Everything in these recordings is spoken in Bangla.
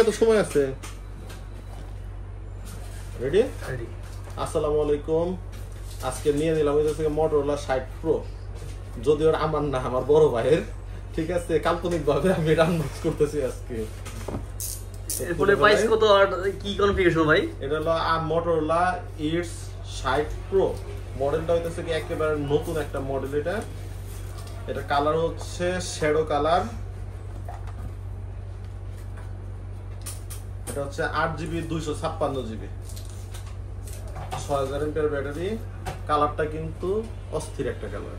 তো সময় আছে। রেডি? আসসালামু আলাইকুম। আজকে নিয়ে নিলাম হচ্ছে Motorola 60 Pro, যদিও আমার না, আমার বড় ভাইয়ের। ঠিক আছে, কাল্পনিক ভাবে আমি এটা আনবক্স করতেছি আজকে। এরপরে প্রাইস কত আর কি কনফিগারেশন ভাই? এটা হলো Motorola Edge 60 Pro। মডেলটা হইতেছে কি একেবারে নতুন একটা মডেল। এটা কালার হচ্ছে শ্যাডো কালার। এটা হচ্ছে 8GB 256GB, 6000 mAh ব্যাটারি। কালারটা কিন্তু অস্থির একটা কালার।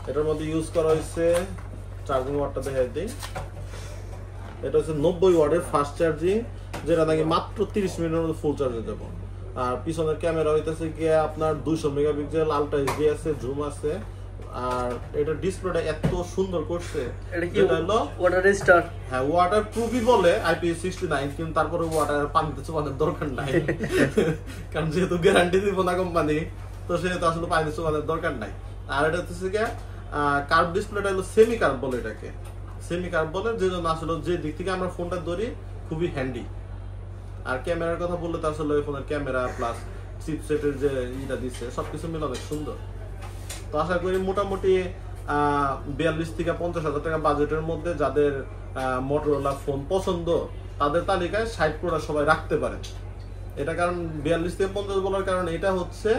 এটার মধ্যে ইউজ করা হয়েছে চার্জিং ওয়াটটা দেখাই দিই। এটা হচ্ছে 90 ওয়াটের ফাস্ট চার্জিং, যেটা নাকি মাত্র 30 মিনিটের মধ্যে ফুল চার্জ হয়ে যাবে। আর পিছনের ক্যামেরা হইতেছে গিয়ে আপনার 200 মেগাপিক্সেল, আলট্রা এইচডি আছে, জুম আছে। আর এটা ডিসপ্লেটা এত সুন্দর করছে। এটা কি হলো ওয়াটার রেজিস্টার? হ্যাঁ, ওয়াটার প্রুফই বলে IPS69, কিন্তু তারপরে ওয়াটার পানিতে চোবানোর দরকার নাই। কারণ যেহেতু গ্যারান্টি দিব না কোম্পানি, তো সেহেতু আসলে পানিতে চোবানোর দরকার নাই। আর এটা হচ্ছে গিয়ে কার্ভ ডিসপ্লেটা হলো সেমি কার্ভ বলে এটাকে। সেমি কার্ভ বলে যে জন্য আসলে যে দিক থেকে আমরা ফোনটা ধরি খুবই হ্যান্ডি। আর ক্যামেরার কথা বললে তো আসলে ওই ফোনের ক্যামেরা প্লাস চিপসেটের যে ইটা দিচ্ছে সবকিছু মিলে অনেক সুন্দর। তো আশা করি মোটামুটি 42 থেকে 50,000 টাকা বাজেটের মধ্যে যাদের Motorola ফোন পছন্দ, তাদের তালিকায় 60 Pro সবাই রাখতে পারে। এটা কারণ 42 থেকে 50 বলার কারণে এটা হচ্ছে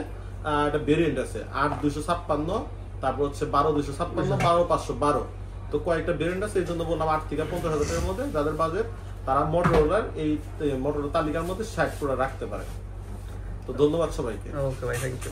একটা ভেরিয়েন্ট আছে 8256, তারপর হচ্ছে 12256, 12512। তো কয়েকটা ভেরিয়েন্ট আছে, এই জন্য বললাম 8 থেকে 50,000 টাকার মধ্যে যাদের বাজেট, তারা Motorola এই Motorola তালিকার মধ্যে 60 Pro রাখতে পারে। তো ধন্যবাদ সবাইকে। ওকে ভাই, থ্যাংক ইউ।